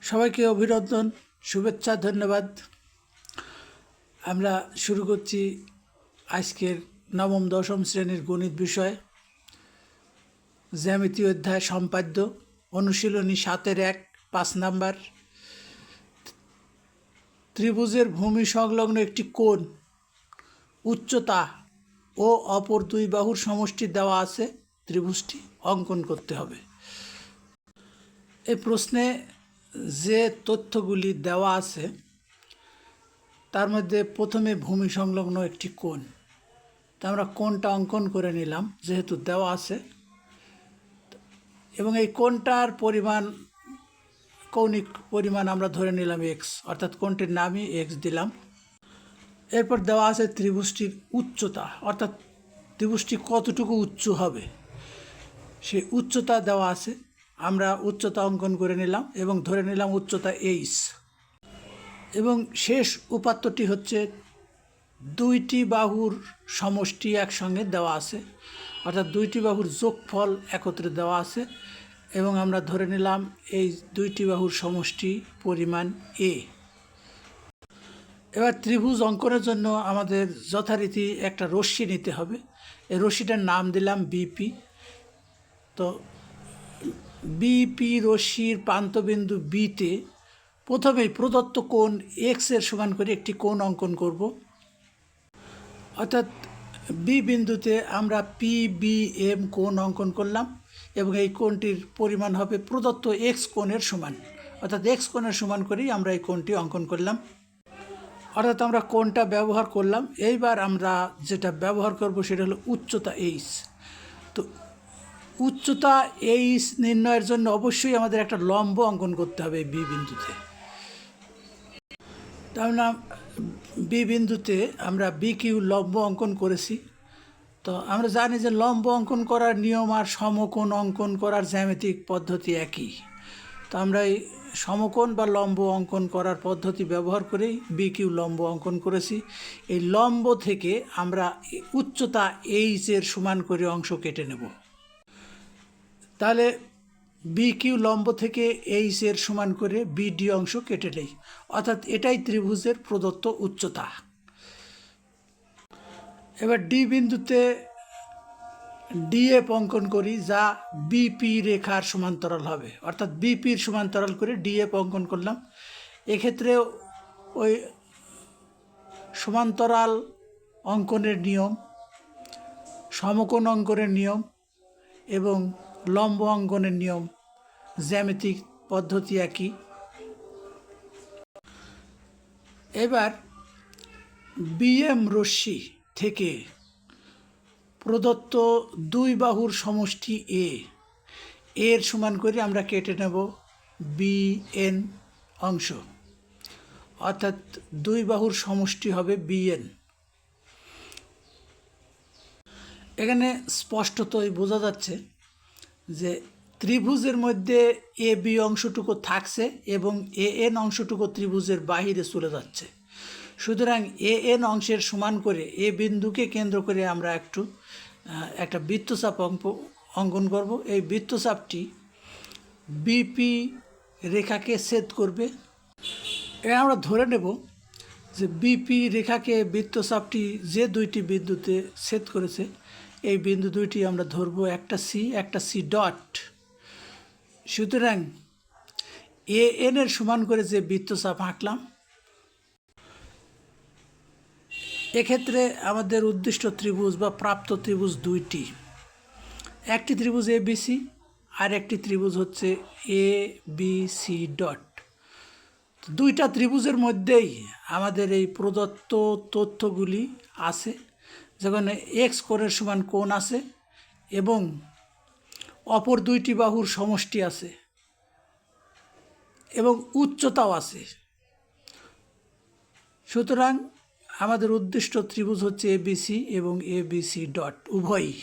সবাইকে অভিনন্দন, শুভেচ্ছা, ধন্যবাদ। আমরা শুরু করছি আজকের নবম দশম শ্রেণীর গণিত বিষয়, জ্যামিতি অধ্যায় সম্পাদ্য, অনুশীলনী 7-1, 5 নাম্বার। ত্রিভুজের ভূমি সংলগ্ন একটি কোণ, উচ্চতা ও অপর দুই বাহুর সমষ্টি দেওয়া আছে, ত্রিভুজটি অঙ্কন করতে হবে। এই প্রশ্নে যে তথ্যগুলি দেওয়া আছে তার মধ্যে প্রথমে ভূমি সংলগ্ন একটি কোণ, তা আমরা কোণটা অঙ্কন করে নিলাম যেহেতু দেওয়া আছে, এবং এই কোণটার কৌণিক পরিমাণ আমরা ধরে নিলাম এক্স, অর্থাৎ কোণটির নামই এক্স দিলাম। এরপর দেওয়া আছে ত্রিভুজটির উচ্চতা, অর্থাৎ ত্রিভুজটি কতটুকু উচ্চ হবে সেই উচ্চতা দেওয়া আছে। আমরা উচ্চতা অঙ্কন করে নিলাম এবং ধরে নিলাম উচ্চতা এইচ। এবং শেষ উপাত্তটি হচ্ছে দুইটি বাহুর সমষ্টি একসঙ্গে দেওয়া আছে, অর্থাৎ দুইটি বাহুর যোগফল একত্রে দেওয়া আছে, এবং আমরা ধরে নিলাম এই দুইটি বাহুর সমষ্টি পরিমাণ এ। এবার ত্রিভুজ অঙ্কনের জন্য আমাদের যথারীতি একটা রশ্মি নিতে হবে। এই রশ্মিটার নাম দিলাম বিপি। তো বিপি রশ্মির প্রান্তবিন্দু বিতে প্রথমেই প্রদত্ত কোণ এক্সের সমান করে একটি কোণ অঙ্কন করব, অর্থাৎ বি বিন্দুতে আমরা পিবিএম কোণ অঙ্কন করলাম এবং এই কোণটির পরিমাণ হবে প্রদত্ত এক্স কোণের সমান, অর্থাৎ এক্স কোণের সমান করেই আমরা এই কোণটি অঙ্কন করলাম। অর্থাৎ আমরা কোণটা ব্যবহার করলাম। এইবার আমরা যেটা ব্যবহার করব সেটা হলো উচ্চতা এইচ। তো উচ্চতা এইচ নির্ণয়ের জন্য অবশ্যই আমাদের একটা লম্ব অঙ্কন করতে হবে বি বিন্দুতে। তাহলে বি বিন্দুতে আমরা বি কিউ লম্ব অঙ্কন করেছি। তো আমরা জানি যে লম্ব অঙ্কন করার নিয়ম আর সমকোণ অঙ্কন করার জ্যামিতিক পদ্ধতি একই। তো আমরা এই সমকোণ বা লম্ব অঙ্কন করার পদ্ধতি ব্যবহার করেই বি কিউ লম্ব অঙ্কন করেছি। এই লম্ব থেকে আমরা উচ্চতা এইচের সমান করে অংশ কেটে নেব। তাহলে বি কিউ লম্ব থেকে এইচের সমান করে বিডি অংশ কেটে নেই, অর্থাৎ এটাই ত্রিভুজের প্রদত্ত উচ্চতা। এবার ডি বিন্দুতে ডিএফ অঙ্কন করি, যা বিপি রেখার সমান্তরাল হবে, অর্থাৎ বিপির সমান্তরাল করে ডিএফ অঙ্কন করলাম। এক্ষেত্রে ওই সমান্তরাল অঙ্কনের নিয়ম, সমকোণ অঙ্কনের নিয়ম এবং লম্ব অঙ্কনের নিয়ম, জ্যামিতিক পদ্ধতি একই। এবার বিএম রশ্মি থেকে প্রদত্ত দুই বাহুর সমষ্টি এর সমান করে আমরা কেটে নেব বিএন অংশ, অর্থাৎ দুই বাহুর সমষ্টি হবে বিএন। এখানে স্পষ্টতই বোঝা যাচ্ছে যে ত্রিভুজের মধ্যে এ বি অংশটুকু থাকছে এবং এ এন অংশটুকু ত্রিভুজের বাহিরে চলে যাচ্ছে। সুতরাং এ এন অংশের সমান করে এ বিন্দুকে কেন্দ্র করে আমরা একটা বৃত্তচাপ অঙ্কন করব। এই বৃত্তচাপটি বিপি রেখাকে ছেদ করবে। এবার আমরা ধরে নেব যে বিপি রেখাকে বৃত্তচাপটি যে দুইটি বিন্দুতে ছেদ করেছে এই বিন্দু দুইটি আমরা ধরব, একটা সি ডট। সুতরাং এ এন এর সমান করে যে বৃত্তচাপ আঁকলাম, এক্ষেত্রে আমাদের উদ্দিষ্ট ত্রিভুজ বা প্রাপ্ত ত্রিভুজ দুইটি, একটি ত্রিভুজ এ বি সি আর একটি ত্রিভুজ হচ্ছে এ বি সি ডট। দুইটা ত্রিভুজের মধ্যেই আমাদের এই প্রদত্ত তথ্যগুলি আছে, যেখানে এক্স কোণের সমান কোণ আছে এবং অপর দুইটি বাহুর সমষ্টি আছে এবং উচ্চতাও আছে। সুতরাং আমাদের উদ্দিষ্ট ত্রিভুজ হচ্ছে এবিসি এবং এবিসি ডট উভয়ই।